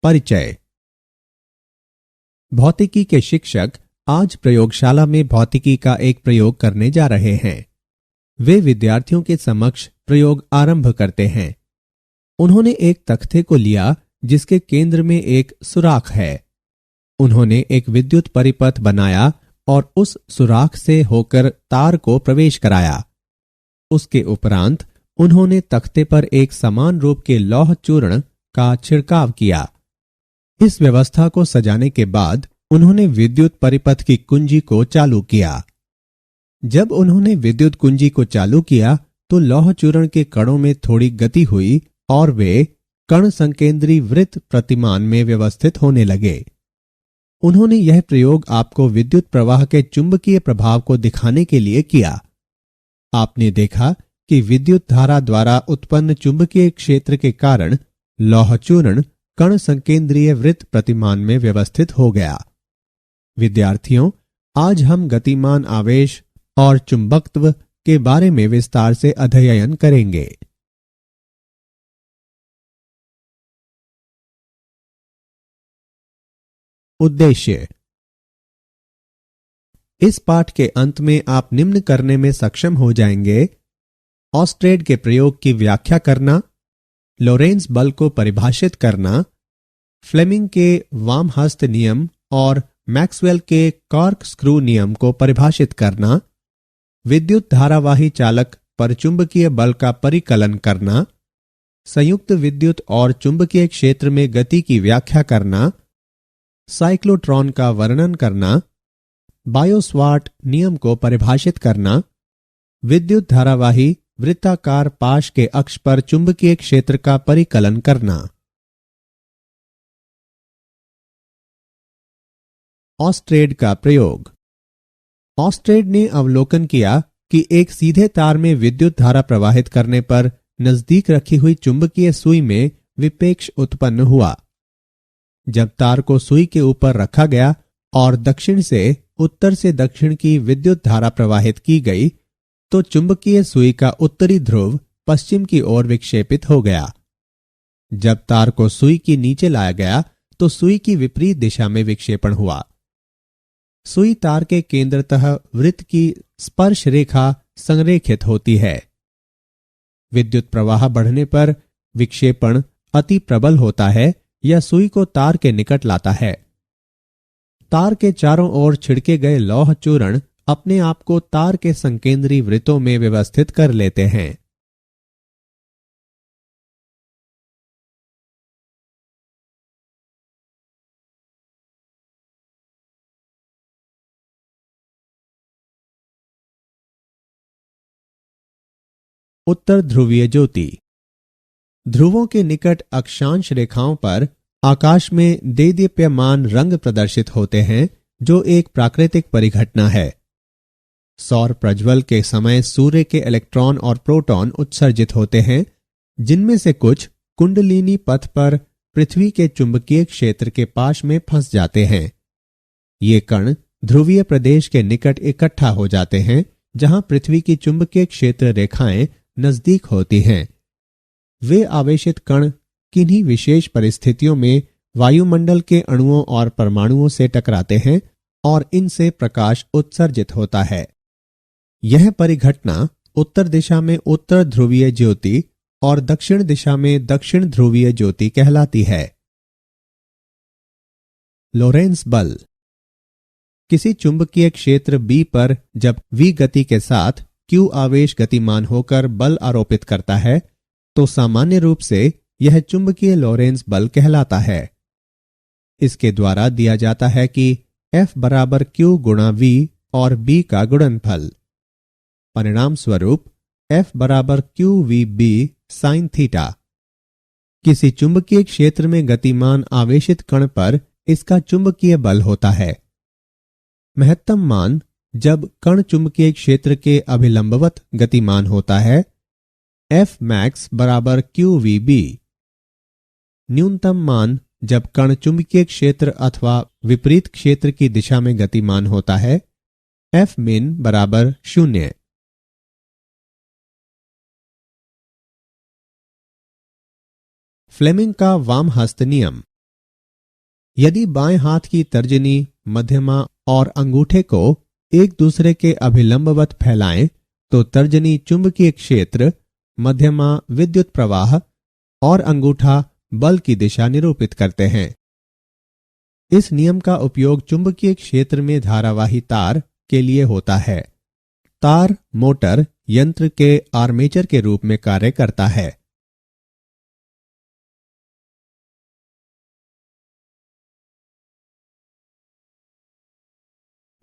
परिचय। भौतिकी के शिक्षक आज प्रयोगशाला में भौतिकी का एक प्रयोग करने जा रहे हैं। वे विद्यार्थियों के समक्ष प्रयोग आरंभ करते हैं। उन्होंने एक तख्ते को लिया जिसके केंद्र में एक सुराख है। उन्होंने एक विद्युत परिपथ बनाया और उस सुराख से होकर तार को प्रवेश कराया। उसके उपरांत उन्होंने तख्ते पर एक समान रूप के लौह चूर्ण का छिड़काव किया। इस व्यवस्था को सजाने के बाद उन्होंने विद्युत परिपथ की कुंजी को चालू किया। जब उन्होंने विद्युत कुंजी को चालू किया तो लौह चूर्ण के कणों में थोड़ी गति हुई और वे कण संकेंद्री वृत्त प्रतिमान में व्यवस्थित होने लगे। उन्होंने यह प्रयोग आपको विद्युत प्रवाह के चुंबकीय प्रभाव को दिखाने के लिए किया। आपने देखा कि विद्युत धारा द्वारा उत्पन्न चुंबकीय क्षेत्र के कारण लौह चूर्ण कण संकेंद्रीय वृत्त प्रतिमान में व्यवस्थित हो गया। विद्यार्थियों, आज हम गतिमान आवेश और चुंबकत्व के बारे में विस्तार से अध्ययन करेंगे। उद्देश्य। इस पाठ के अंत में आप निम्न करने में सक्षम हो जाएंगे: ऑस्ट्रेड के प्रयोग की व्याख्या करना, लोरेंज बल को परिभाषित करना, फ्लेमिंग के वामहस्त नियम और मैक्सवेल के कॉर्क स्क्रू नियम को परिभाषित करना, विद्युत धारावाही चालक पर चुंबकीय बल का परिकलन करना, संयुक्त विद्युत और चुंबकीय क्षेत्र में गति की व्याख्या करना, साइक्लोट्रॉन का वर्णन करना, बायोस्वार्ट नियम को परिभाषित करना, विद्युत धारावाही वृत्ताकार पाश के अक्ष पर चुंबकीय क्षेत्र का परिकलन करना। ऑस्ट्रेड का प्रयोग। ऑस्ट्रेड ने अवलोकन किया कि एक सीधे तार में विद्युत धारा प्रवाहित करने पर नजदीक रखी हुई चुंबकीय सुई में विपेक्ष उत्पन्न हुआ। जब तार को सुई के ऊपर रखा गया और दक्षिण से उत्तर से दक्षिण की विद्युत धारा प्रवाहित की गई तो चुंबकीय सुई का उत्तरी ध्रुव पश्चिम की ओर विक्षेपित हो गया। जब तार को सुई के नीचे लाया गया तो सुई की विपरीत दिशा में विक्षेपण हुआ। सुई तार के केंद्रतः वृत्त की स्पर्श रेखा संरेखित होती है। विद्युत प्रवाह बढ़ने पर विक्षेपण अति प्रबल होता है या सुई को तार के निकट लाता है। तार के चारों ओर छिड़के गए लौह चूर्ण अपने आप को तार के संकेंद्री वृत्तों में व्यवस्थित कर लेते हैं। उत्तर ध्रुवीय ज्योति। ध्रुवों के निकट अक्षांश रेखाओं पर आकाश में देदीप्यमान रंग प्रदर्शित होते हैं, जो एक प्राकृतिक परिघटना है। सौर प्रज्वल के समय सूर्य के इलेक्ट्रॉन और प्रोटॉन उत्सर्जित होते हैं, जिनमें से कुछ कुंडलिनी पथ पर पृथ्वी के चुंबकीय क्षेत्र के पाश में फंस जाते हैं। ये कण ध्रुवीय प्रदेश के निकट इकट्ठा हो जाते हैं, जहां पृथ्वी की चुंबकीय क्षेत्र रेखाएं नजदीक होती हैं। वे आवेशित कण किन्हीं विशेष परिस्थितियों में वायुमंडल के अणुओं और परमाणुओं से टकराते हैं और इनसे प्रकाश उत्सर्जित होता है। यह परिघटना उत्तर दिशा में उत्तर ध्रुवीय ज्योति और दक्षिण दिशा में दक्षिण ध्रुवीय ज्योति कहलाती है। लोरेंज बल। किसी चुंबकीय क्षेत्र B पर जब V गति के साथ Q आवेश गतिमान होकर बल आरोपित करता है तो सामान्य रूप से यह चुंबकीय लोरेंज बल कहलाता है। इसके द्वारा दिया जाता है कि F बराबर Q गुणा V और B का गुणनफल। परिणाम स्वरूप F बराबर QVB sin थीटा। किसी चुंबकीय क्षेत्र में गतिमान आवेशित कण पर इसका चुंबकीय बल होता है। महत्तम मान जब कण चुंबकीय क्षेत्र के अभिलंबवत गतिमान होता है, F max बराबर QVB। न्यूनतम मान जब कण चुंबकीय क्षेत्र अथवा विपरीत क्षेत्र की दिशा में गतिमान होता है, F min बराबर 0। फ्लेमिंग का वामहस्त नियम। यदि बाएं हाथ की तर्जनी, मध्यमा और अंगूठे को एक दूसरे के अभिलंबवत फैलाएं तो तर्जनी चुंबकीय क्षेत्र, मध्यमा विद्युत प्रवाह और अंगूठा बल की दिशा निरूपित करते हैं। इस नियम का उपयोग चुंबकीय क्षेत्र में धारावाही तार के लिए होता है। तार मोटर यंत्र के आर्मेचर के रूप में कार्य करता है।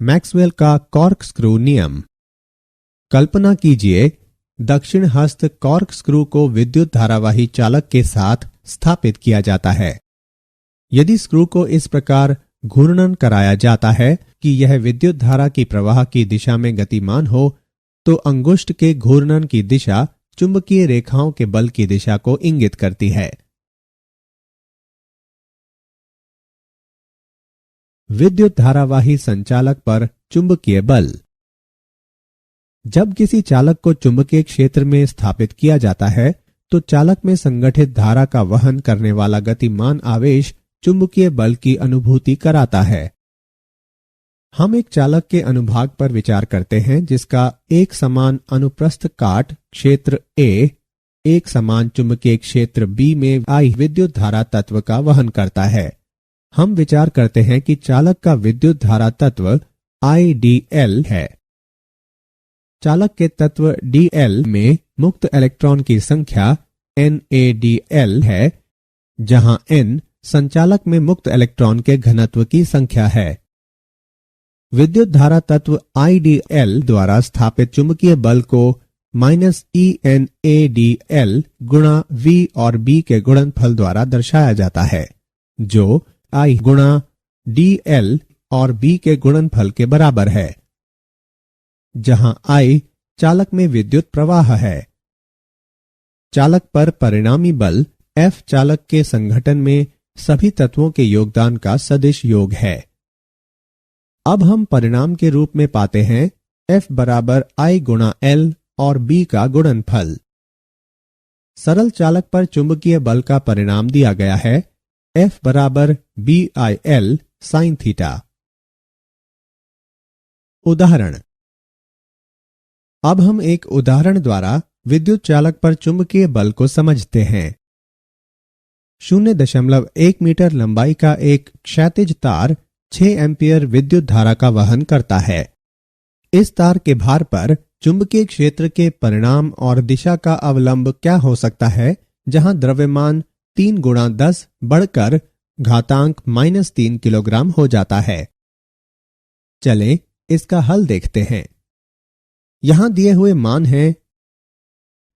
मैक्सवेल का कॉर्कस्क्रू नियम। कल्पना कीजिए, दक्षिण हस्त कॉर्कस्क्रू को विद्युत धारावाही चालक के साथ स्थापित किया जाता है। यदि स्क्रू को इस प्रकार घूर्णन कराया जाता है कि यह विद्युत धारा की प्रवाह की दिशा में गतिमान हो, तो अंगुष्ठ के घूर्णन की दिशा चुंबकीय रेखाओं के बल की दिशा को इंगित करती है। विद्युत धारावाही संचालक पर चुंबकीय बल। जब किसी चालक को चुंबकीय क्षेत्र में स्थापित किया जाता है तो चालक में संगठित धारा का वहन करने वाला गतिमान आवेश चुंबकीय बल की अनुभूति कराता है। हम एक चालक के अनुभाग पर विचार करते हैं जिसका एक समान अनुप्रस्थ काट क्षेत्र A एक समान चुंबकीय क्षेत्र B में आई विद्युत धारा तत्व का वहन करता है। हम विचार करते हैं कि चालक का विद्युत धारा तत्व IDL है। चालक के तत्व DL में मुक्त इलेक्ट्रॉन की संख्या NaDL है, जहां N संचालक में मुक्त इलेक्ट्रॉन के घनत्व की संख्या है। विद्युत धारा तत्व IDL द्वारा स्थापित चुंबकीय बल को -ENaDL गुणा V और B के गुणनफल द्वारा दर्शाया जाता है, जो I गुणा DL और B के गुणनफल के बराबर है, जहां I चालक में विद्युत प्रवाह है। चालक पर परिणामी बल F चालक के संघटन में सभी तत्वों के योगदान का सदिश योग है। अब हम परिणाम के रूप में पाते हैं F बराबर I गुणा L और B का गुणनफल। सरल चालक पर चुंबकीय बल का परिणाम दिया गया है F बराबर BIL sin थीटा। उदाहरण। अब हम एक उदाहरण द्वारा विद्युत चालक पर चुंबकीय बल को समझते हैं। 0.1 मीटर लंबाई का एक क्षैतिज तार 6 एम्पीयर विद्युत धारा का वहन करता है। इस तार के भार पर चुंबकीय क्षेत्र के परिणाम और दिशा का अवलंब क्या हो सकता है, जहां द्रव्यमान 3 गुणा 10 बढ़कर घातांक -3 किलोग्राम हो जाता है। चलें इसका हल देखते हैं। यहां दिए हुए मान हैं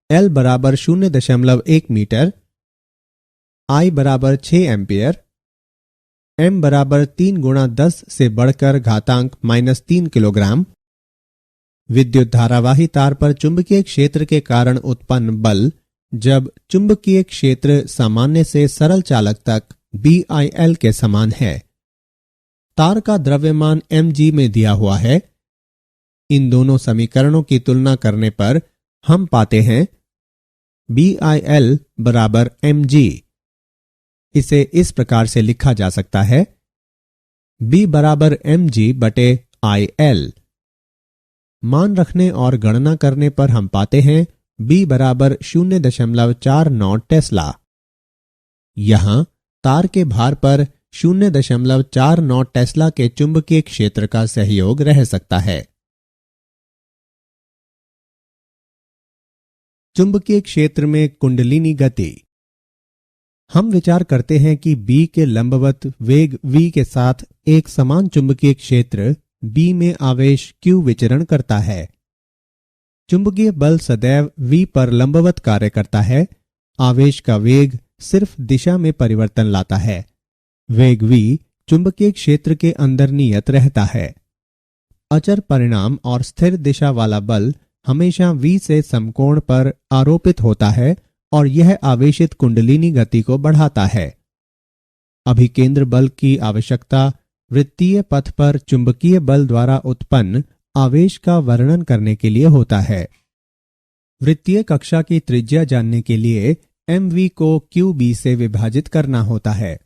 L बराबर 0.1 मीटर, I बराबर 6 एम्पियर, M बराबर 3 गुणा 10 से बढ़कर घातांक -3 किलोग्राम। विद्युत धारावाही तार पर चुंबकीय क्षेत्र के कारण उत्पन्न बल जब चुंबकीय क्षेत्र सामान्य से सरल चालक तक BIL के समान है। तार का द्रव्यमान mg में दिया हुआ है। इन दोनों समीकरणों की तुलना करने पर हम पाते हैं BIL बराबर mg। इसे इस प्रकार से लिखा जा सकता है B बराबर mg बटे IL। मान रखने और गणना करने पर हम पाते हैं B बराबर 0.49 टेस्ला। यहां तार के भार पर 0.49 टेस्ला के चुंबकीय क्षेत्र का सहयोग रह सकता है। चुंबकीय क्षेत्र में कुंडलिनी गति। हम विचार करते हैं कि B के लंबवत वेग V के साथ एक समान चुंबकीय क्षेत्र B में आवेश Q विचरण करता है। चुंबकीय बल सदैव V पर लंबवत कार्य करता है। आवेश का वेग सिर्फ दिशा में परिवर्तन लाता है। वेग V चुंबकीय क्षेत्र के अंदर नियत रहता है। अचर परिणाम और स्थिर दिशा वाला बल हमेशा V से समकोण पर आरोपित होता है और यह आवेशित कुंडलिनी गति को बढ़ाता है। अभिकेंद्र बल की आवश्यकता वृत्तीय पथ पर चुंबकीय बल द्वारा उत्पन्न आवेश का वर्णन करने के लिए होता है। वृत्तीय कक्षा की त्रिज्या जानने के लिए mv को qb से विभाजित करना होता है।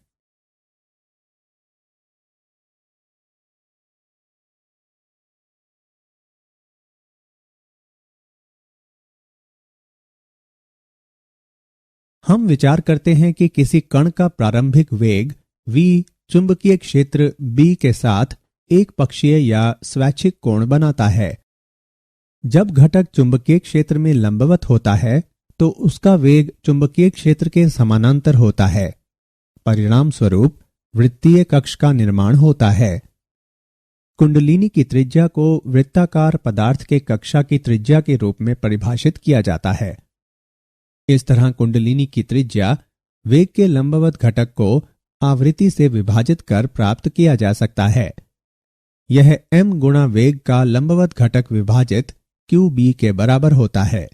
हम विचार करते हैं कि किसी कण का प्रारंभिक वेग v चुंबकीय क्षेत्र B के साथ एक पक्षीय या स्वैच्छिक कोण बनाता है। जब घटक चुंबकीय क्षेत्र में लंबवत होता है तो उसका वेग चुंबकीय क्षेत्र के समानांतर होता है। परिणाम स्वरूप वृत्तीय कक्ष का निर्माण होता है। कुंडलिनी की त्रिज्या को वृत्ताकार पदार्थ के कक्षा की त्रिज्या के रूप में परिभाषित किया जाता है। इस तरह कुंडलिनी की त्रिज्या वेग के लंबवत घटक को आवृत्ति से विभाजित कर प्राप्त किया जा सकता है। यह m गुणा वेग का लंबवत घटक विभाजित QB के बराबर होता है।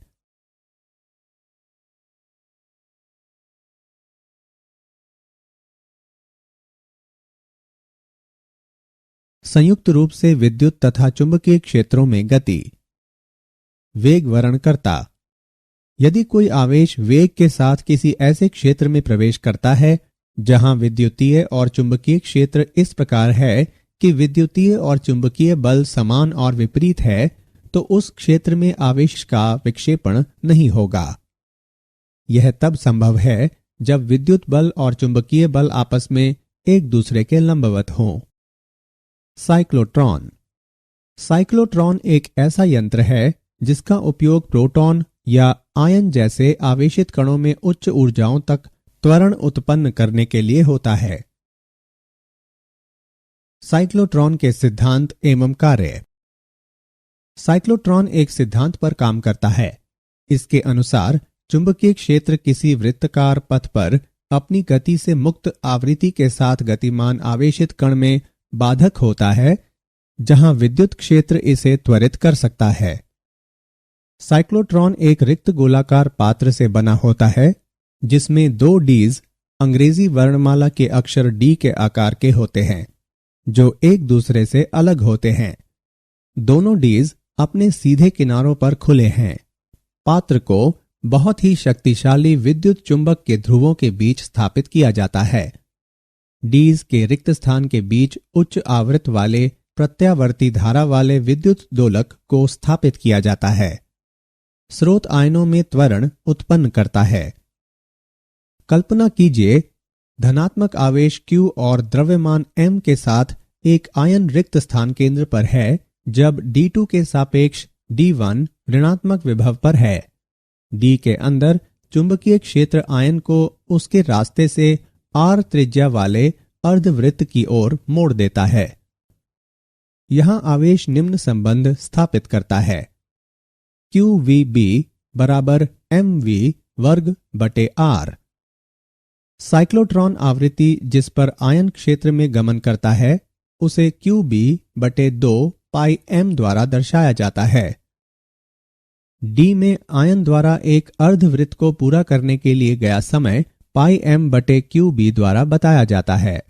संयुक्त रूप से विद्युत तथा चुंबकीय क्षेत्रों में गति। वेग वर्णनकर्ता। यदि कोई आवेश वेग के साथ किसी ऐसे क्षेत्र में प्रवेश करता है जहां विद्युतीय और चुंबकीय क्षेत्र इस प्रकार है कि विद्युतीय और चुंबकीय बल समान और विपरीत है, तो उस क्षेत्र में आवेश का विक्षेपण नहीं होगा। यह तब संभव है जब विद्युत बल और चुंबकीय बल आपस में एक दूसरे के लंबवत हों। साइक्लोट्रॉन। साइक्लोट्रॉन एक ऐसा यंत्र है जिसका उपयोग प्रोटॉन या आयन जैसे आवेशित कणों में उच्च ऊर्जाओं तक त्वरण उत्पन्न करने के लिए होता है। साइक्लोट्रॉन के सिद्धांत एवं कार्य। साइक्लोट्रॉन एक सिद्धांत पर काम करता है। इसके अनुसार चुंबकीय क्षेत्र किसी वृत्ताकार पथ पर अपनी गति से मुक्त आवृत्ति के साथ गतिमान आवेशित कण में बाधक होता है, जहां विद्युत क्षेत्र इसे त्वरित कर सकता है। साइक्लोट्रॉन एक रिक्त गोलाकार पात्र से बना होता है जिसमें दो डीज अंग्रेजी वर्णमाला के अक्षर डी के आकार के होते हैं, जो एक दूसरे से अलग होते हैं। दोनों डीज अपने सीधे किनारों पर खुले हैं। पात्र को बहुत ही शक्तिशाली विद्युत चुंबक के ध्रुवों के बीच स्थापित किया जाता है। डीज के रिक्त स्थान के बीच उच्च आवृत्ति वाले प्रत्यावर्ती धारा वाले विद्युत दोलक को स्थापित किया जाता है। स्रोत आयनों में त्वरण उत्पन्न करता है। कल्पना कीजिए, धनात्मक आवेश Q और द्रव्यमान m के साथ एक आयन रिक्त स्थान केंद्र पर है जब D2 के सापेक्ष D1 ऋणात्मक विभव पर है। D के अंदर चुंबकीय क्षेत्र आयन को उसके रास्ते से R त्रिज्या वाले अर्धवृत्त की ओर मोड़ देता है। यहां आवेश निम्न संबंध स्थापित करता है: QVB बराबर mv वर्ग बटे R। साइक्लोट्रॉन आवृत्ति जिस पर आयन क्षेत्र में गमन करता है उसे QB बटे 2 पाई m द्वारा दर्शाया जाता है। D में आयन द्वारा एक अर्धवृत्त को पूरा करने के लिए गया समय पाई m बटे QB द्वारा बताया जाता है।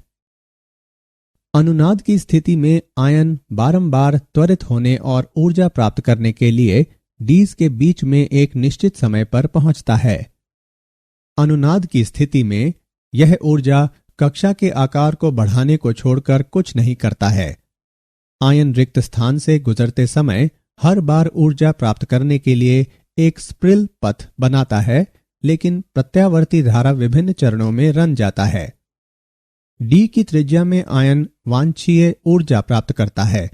अनुनाद की स्थिति में आयन बारंबार त्वरित होने और ऊर्जा प्राप्त करने के लिए डीज के बीच में एक निश्चित समय पर पहुंचता है। अनुनाद की स्थिति में यह ऊर्जा कक्षा के आकार को बढ़ाने को छोड़कर कुछ नहीं करता है। आयन रिक्त स्थान से गुजरते समय हर बार ऊर्जा प्राप्त करने के लिए एक स्प्रिल पथ बनाता है, लेकिन प्रत्यावर्ती धारा विभिन्न चरणों में रन जाता है। डी की त्रिज्या में आयन वांछनीय ऊर्जा प्राप्त करता है।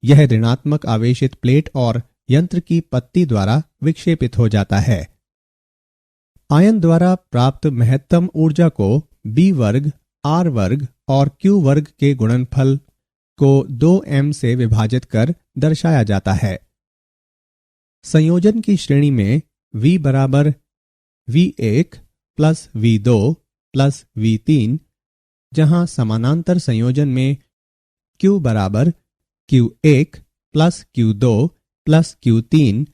यह ऋणात्मक आवेशित प्लेट और यंत्र की पत्ती द्वारा विक्षेपित हो जाता है। आयन द्वारा प्राप्त महत्तम ऊर्जा को B वर्ग, R वर्ग और Q वर्ग के गुणनफल को 2m से विभाजित कर दर्शाया जाता है। संयोजन की श्रेणी में V बराबर V1 plus V2 plus V3, जहां समानांतर संयोजन में Q बराबर Q1 plus Q2 plus Q3।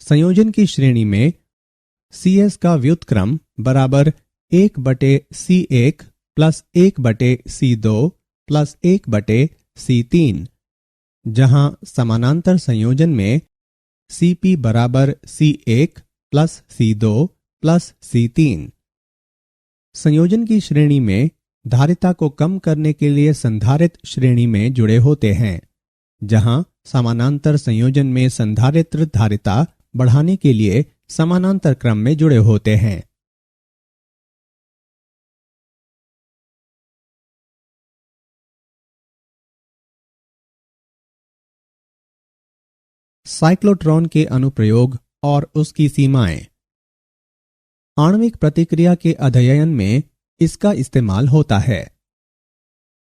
संयोजन की श्रेणी में CS का व्युत्क्रम बराबर 1 बटे C1 प्लस 1 बटे C2 प्लस 1 बटे C3, जहां समानांतर संयोजन में CP बराबर C1 plus C2 plus C3। संयोजन की श्रेणी में धारिता को कम करने के लिए संधारित्र श्रेणी में जुड़े होते हैं, जहां समानांतर संयोजन में संधारित्र धारिता बढ़ाने के लिए समानांतर क्रम में जुड़े होते हैं। साइक्लोट्रॉन के अनुप्रयोग और उसकी सीमाएं। आणविक प्रतिक्रिया के अध्ययन में इसका इस्तेमाल होता है।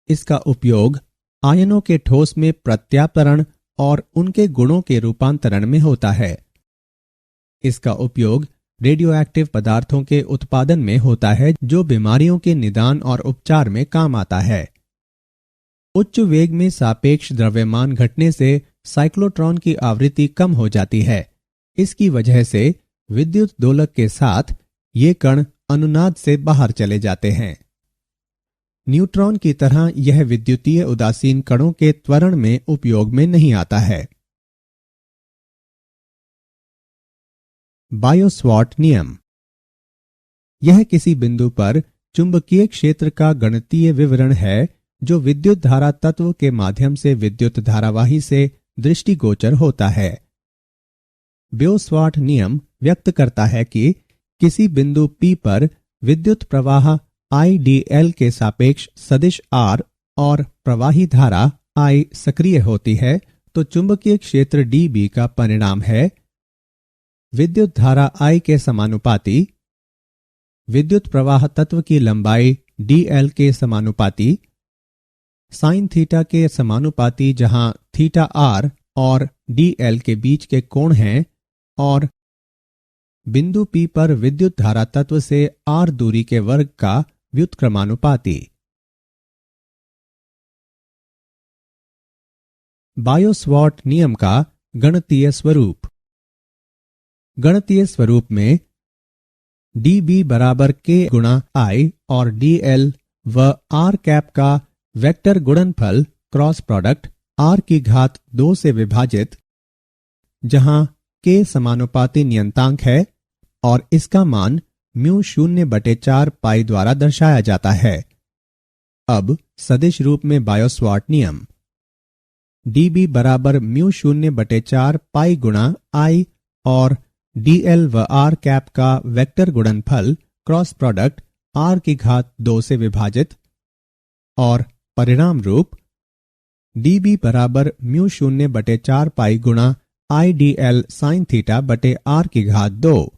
इसका उपयोग आयनों के ठोस में प्रत्यापरण और उनके गुणों के रूपांतरण में होता है। इसका उपयोग रेडियोएक्टिव पदार्थों के उत्पादन में होता है, जो बीमारियों के निदान और उपचार में काम आता है। उच्च वेग में सापेक्ष द्रव्यमान घटने से साइक्लोट्रॉन की आवृत्ति कम हो जाती है। इसकी वजह से विद्युत दोलक के साथ ये कण अनुनाद से बाहर चले जाते हैं। न्यूट्रॉन की तरह यह विद्युतीय उदासीन कणों के त्वरण में उपयोग में नहीं आता है। बायो-सवार्ट नियम। यह किसी बिंदु पर चुंबकीय क्षेत्र का गणितीय विवरण है जो विद्युत धारा तत्व के माध्यम से विद्युत धारावाही से दृष्टिगोचर होता है। बायो-सवार्ट नियम व्यक्त करता है कि किसी बिंदु P पर विद्युत प्रवाह IDL के सापेक्ष सदिश R और प्रवाही धारा I सक्रिय होती है तो चुंबकीय क्षेत्र dB का परिणाम है विद्युत धारा I के समानुपाती, विद्युत प्रवाह तत्व की लंबाई dl के समानुपाती, साइन थीटा के समानुपाती जहां थीटा r और dl के बीच के कोण हैं, और बिंदु P पर विद्युत धारा तत्व से r दूरी के वर्ग का व्युत्क्रमानुपाती। बायो-सवार्ट नियम का गणितीय स्वरूप। गणितीय स्वरूप में dB बराबर k गुणा I और dl व r कैप का वेक्टर गुणनफल क्रॉस प्रोडक्ट r की घात 2 से विभाजित, जहां k समानुपाती नियतांक है और इसका मान μ0/4 पाई द्वारा दर्शाया जाता है। अब सदिश रूप में बायो-सवार्ट नियम। dB बराबर μ0/4 पाई गुणा I और dl व r कैप का वेक्टर गुणनफल क्रॉस प्रोडक्ट r की घात 2 से विभाजित, और परिणाम रूप dB बराबर μ0/4 पाई गुणा IDL साइन थीटा बटे r की घात 2।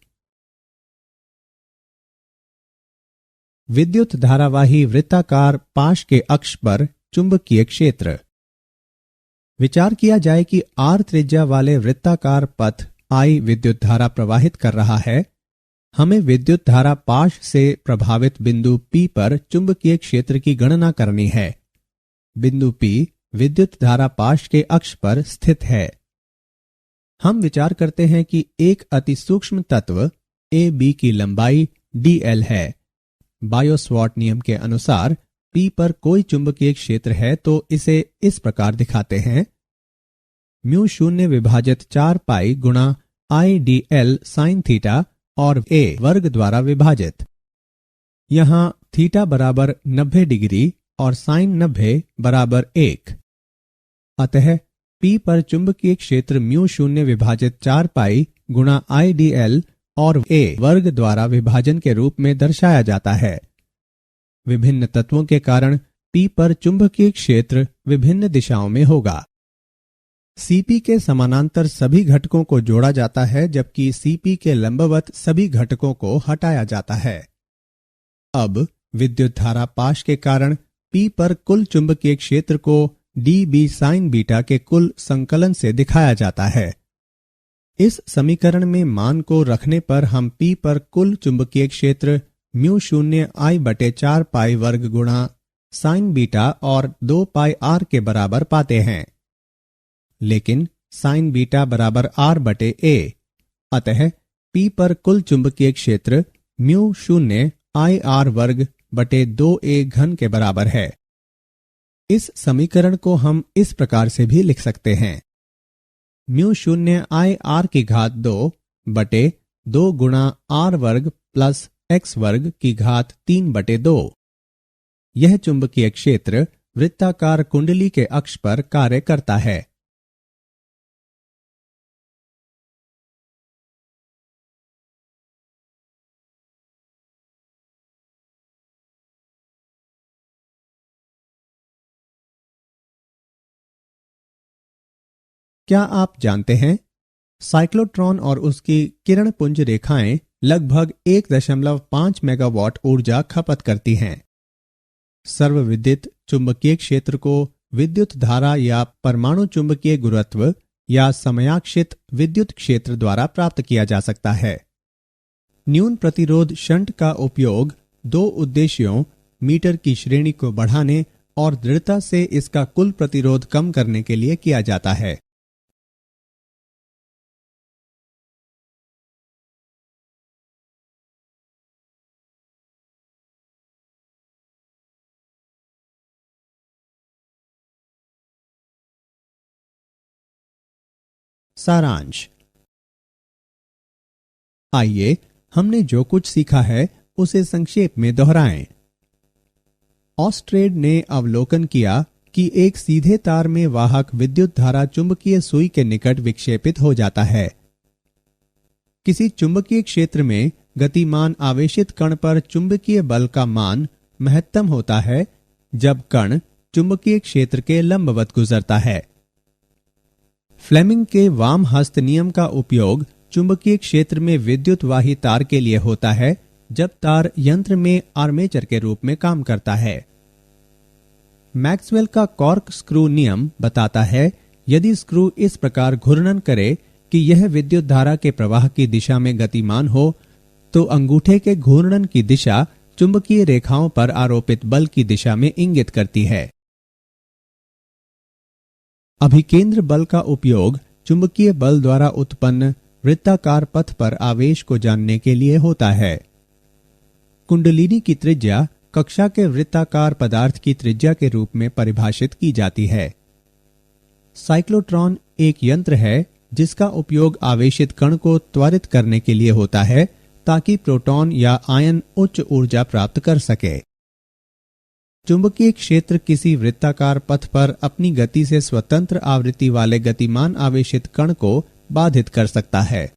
विद्युत धारावाही वृत्ताकार पाश के अक्ष पर चुंबकीय क्षेत्र। विचार किया जाए कि r त्रिज्या वाले वृत्ताकार पथ I विद्युत धारा प्रवाहित कर रहा है। हमें विद्युत धारा पाश से प्रभावित बिंदु P पर चुंबकीय क्षेत्र की गणना करनी है। बिंदु P विद्युत धारा पाश के अक्ष पर स्थित है। हम विचार करते हैं कि एक अति सूक्ष्म तत्व AB की लंबाई dl है। बायो-सवार्ट नियम के अनुसार P पर कोई चुंबकीय क्षेत्र है तो इसे इस प्रकार दिखाते हैं μ0/4 पाई गुणा IDL साइन थीटा और a वर्ग द्वारा विभाजित। यहाँ थीटा बराबर 90 डिग्री और साइन 90 बराबर 1। अतः P पर चुंबकीय क्षेत्र μ0/4 पाई गुणा IDL और a वर्ग द्वारा विभाजन के रूप में दर्शाया जाता है। विभिन्न तत्वों के कारण P पर चुंबकीय क्षेत्र विभिन्न दिशाओं में होगा। Cp के समानांतर सभी घटकों को जोड़ा जाता है, जबकि Cp के लंबवत सभी घटकों को हटाया जाता है। अब विद्युत धारा पाश के कारण P पर कुल चुंबकीय क्षेत्र को dB साइन बीटा के कुल संकलन से दिखाया जाता है। इस समीकरण में मान को रखने पर हम P पर कुल चुंबकीय क्षेत्र μ0I/4 पाई वर्ग गुणा साइन बीटा और 2 पाई r के बराबर पाते हैं। लेकिन साइन बीटा बराबर r/a, अतः P पर कुल चुंबकीय क्षेत्र μ0IR वर्ग बटे 2a घन के बराबर है। इस समीकरण को हम इस प्रकार से भी लिख सकते हैं μ0IR की घात 2 बटे 2 गुणा r वर्ग प्लस x वर्ग की घात 3/2। यह चुंबकीय क्षेत्र वृत्ताकार कुंडली के अक्ष पर कार्य करता है। क्या आप जानते हैं, साइक्लोट्रॉन और उसकी किरण पुंज रेखाएं लगभग 1.5 मेगावाट ऊर्जा खपत करती हैं। सर्वविदित चुंबकीय क्षेत्र को विद्युत धारा या परमाणु चुंबकीय गुरुत्व या समयाक्षित विद्युत क्षेत्र द्वारा प्राप्त किया जा सकता है। न्यून प्रतिरोध शंट का उपयोग दो उद्देश्यों, मीटर की श्रेणी को बढ़ाने और दृढ़ता से इसका कुल प्रतिरोध कम करने के लिए किया जाता है। सारांश। आइए हमने जो कुछ सीखा है उसे संक्षेप में दोहराएं। ऑस्ट्रेड ने अवलोकन किया कि एक सीधे तार में वाहक विद्युत धारा चुंबकीय सुई के निकट विक्षेपित हो जाता है। किसी चुंबकीय क्षेत्र में गतिमान आवेशित कण पर चुंबकीय बल का मान महत्तम होता है जब कण चुंबकीय क्षेत्र के लंबवत गुजरता है। फ्लेमिंग के वाम हस्त नियम का उपयोग चुंबकीय क्षेत्र में विद्युत वाही तार के लिए होता है जब तार यंत्र में आर्मेचर के रूप में काम करता है। मैक्सवेल का कॉर्क स्क्रू नियम बताता है, यदि स्क्रू इस प्रकार घूर्णन करे कि यह विद्युत धारा के प्रवाह की दिशा में गतिमान हो, तो अंगूठे के घूर्णन की दिशा चुंबकीय रेखाओं पर आरोपित बल की दिशा में इंगित करती है। अभिकेंद्र बल का उपयोग चुंबकीय बल द्वारा उत्पन्न वृत्ताकार पथ पर आवेश को जानने के लिए होता है। कुंडलिनी की त्रिज्या कक्षा के वृत्ताकार पदार्थ की त्रिज्या के रूप में परिभाषित की जाती है। साइक्लोट्रॉन एक यंत्र है जिसका उपयोग आवेशित कण को त्वरित करने के लिए होता है ताकि प्रोटॉन या आयन उच्च ऊर्जा प्राप्त कर सके। चुंबकीय क्षेत्र किसी वृत्ताकार पथ पर अपनी गति से स्वतंत्र आवृत्ति वाले गतिमान आवेशित कण को बाधित कर सकता है।